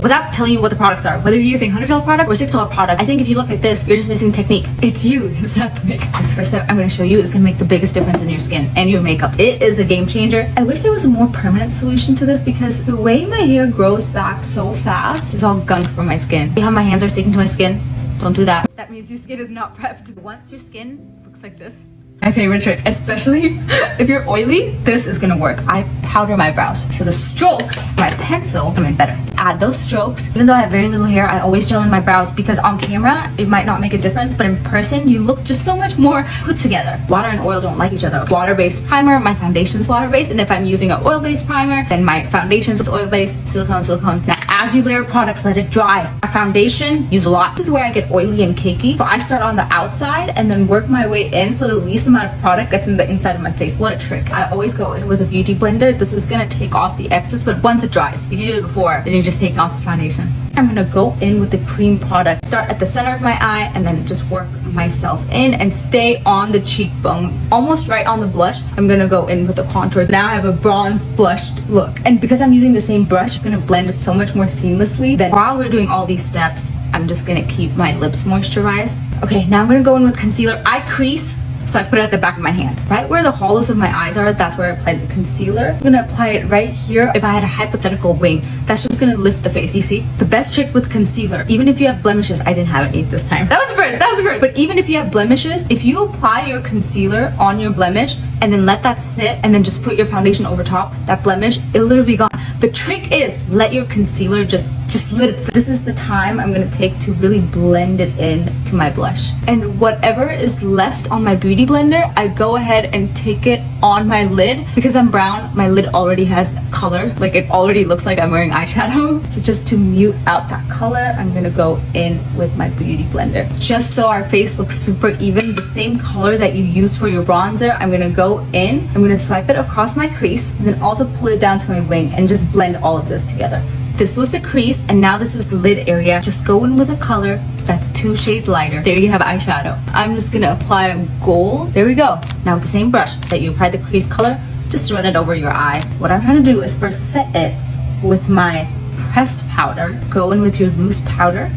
Without telling you what the products are, whether you're using $100 product or $6 product, I think if you look like this, you're just missing technique. It's you, it's not the makeup. This first step I'm gonna show you is gonna make the biggest difference in your skin and your makeup. It is a game changer. I wish there was a more permanent solution to this because the way my hair grows back so fast, it's all gunk from my skin. See how my hands are sticking to my skin? Don't do that. That means your skin is not prepped. Once your skin looks like this, my favorite trick, especially if you're oily, this is gonna work. I powder my brows. So the strokes, my pencil, come in better. Add those strokes. Even though I have very little hair, I always gel in my brows because on camera, it might not make a difference, but in person, you look just so much more put together. Water and oil don't like each other. Water-based primer, my foundation's water-based, and if I'm using an oil-based primer, then my foundation's oil-based, silicone. Now, as you layer products, let it dry. A foundation, use a lot. This is where I get oily and cakey. So I start on the outside and then work my way in so the least amount of product gets in the inside of my face. What a trick. I always go in with a beauty blender. This is gonna take off the excess, but once it dries, if you do it before, then you're just taking off the foundation. I'm gonna go in with the cream product. Start at the center of my eye and then just work myself in and stay on the cheekbone, almost right on the blush. I'm gonna go in with the contour. Now I have a bronze blushed look. And because I'm using the same brush, it's gonna blend so much more seamlessly. Then while we're doing all these steps, I'm just gonna keep my lips moisturized. Okay, now I'm gonna go in with concealer. I crease, so I put it at the back of my hand. Right where the hollows of my eyes are, that's where I apply the concealer. I'm gonna apply it right here. If I had a hypothetical wing, that's just gonna lift the face, you see? The best trick with concealer, even if you have blemishes, I didn't have any this time. That was the first. But even if you have blemishes, if you apply your concealer on your blemish and then let that sit and then just put your foundation over top, that blemish, it'll literally be gone. The trick is let your concealer just let it sit. This is the time I'm gonna take to really blend it in to my blush. And whatever is left on my beauty blender, I go ahead and take it on my lid. Because I'm brown, my lid already has color. Like it already looks like I'm wearing eyeshadow. So just to mute out that color, I'm gonna go in with my beauty blender. Just so our face looks super even, the same color that you use for your bronzer, I'm gonna go in, I'm gonna swipe it across my crease, and then also pull it down to my wing and just blend all of this together. This was the crease, and now this is the lid area. Just go in with a color that's 2 shades lighter. There you have eyeshadow. I'm just gonna apply a gold. There we go. Now with the same brush that you applied the crease color, just run it over your eye. What I'm trying to do is first set it with my pressed powder. Go in with your loose powder,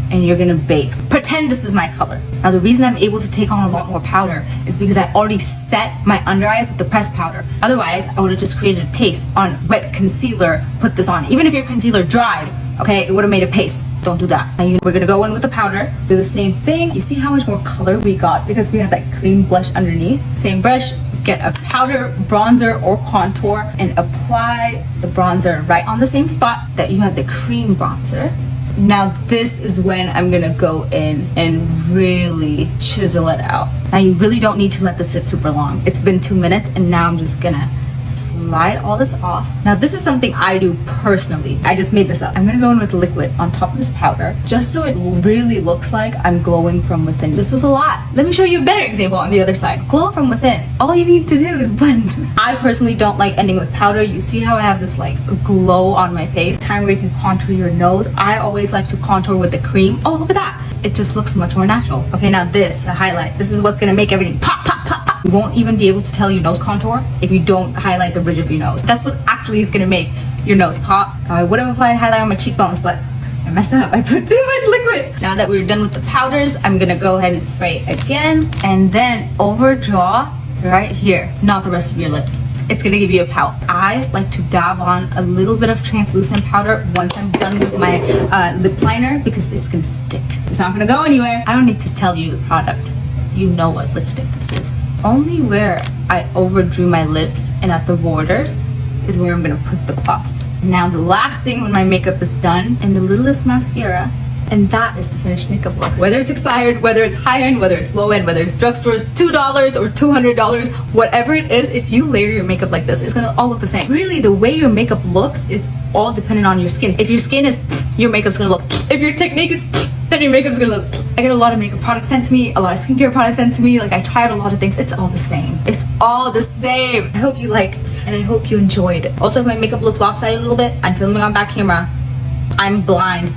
and you're gonna bake. Pretend this is my color. Now the reason I'm able to take on a lot more powder is because I already set my under eyes with the pressed powder. Otherwise, I would have just created a paste on wet concealer, put this on. Even if your concealer dried, okay, it would have made a paste. Don't do that. Now we're gonna go in with the powder, do the same thing. You see how much more color we got because we have that cream blush underneath. Same brush, get a powder, bronzer, or contour, and apply the bronzer right on the same spot that you had the cream bronzer. Now this is when I'm gonna go in and really chisel it out. Now you really don't need to let this sit super long. It's been 2 minutes and now I'm just gonna slide all this off. Now this is something I do personally. I just made this up. I'm gonna go in with liquid on top of this powder just so it really looks like I'm glowing from within. This was a lot. Let me show you a better example on the other side. Glow from within. All you need to do is blend. I personally don't like ending with powder. You see how I have this like glow on my face? Time where you can contour your nose. I always like to contour with the cream. Oh, look at that. It just looks much more natural. Okay, now this, the highlight. This is what's gonna make everything pop, pop, pop, pop. You won't even be able to tell your nose contour if you don't highlight the bridge of your nose. That's what actually is gonna make your nose pop. Now, I would have applied highlight on my cheekbones, but I messed up. I put too much liquid. Now that we're done with the powders, I'm gonna go ahead and spray again and then overdraw right here, not the rest of your lip. It's gonna give you a pout. I like to dab on a little bit of translucent powder once I'm done with my lip liner because it's gonna stick. It's not gonna go anywhere. I don't need to tell you the product. You know what lipstick this is. Only where I overdrew my lips and at the borders is where I'm gonna put the gloss. Now the last thing when my makeup is done, and the littlest mascara, and that is the finished makeup look. Whether it's expired, whether it's high-end, whether it's low-end, whether it's drugstores, $2 or $200, whatever it is, if you layer your makeup like this, it's gonna all look the same. Really, the way your makeup looks is all dependent on your skin. If your skin is, your makeup's gonna look. If your technique is, then your makeup's gonna look. I get a lot of makeup products sent to me, a lot of skincare products sent to me. Like I tried a lot of things. It's all the same. It's all the same. I hope you liked and I hope you enjoyed. Also, if my makeup looks lopsided a little bit, I'm filming on back camera. I'm blind.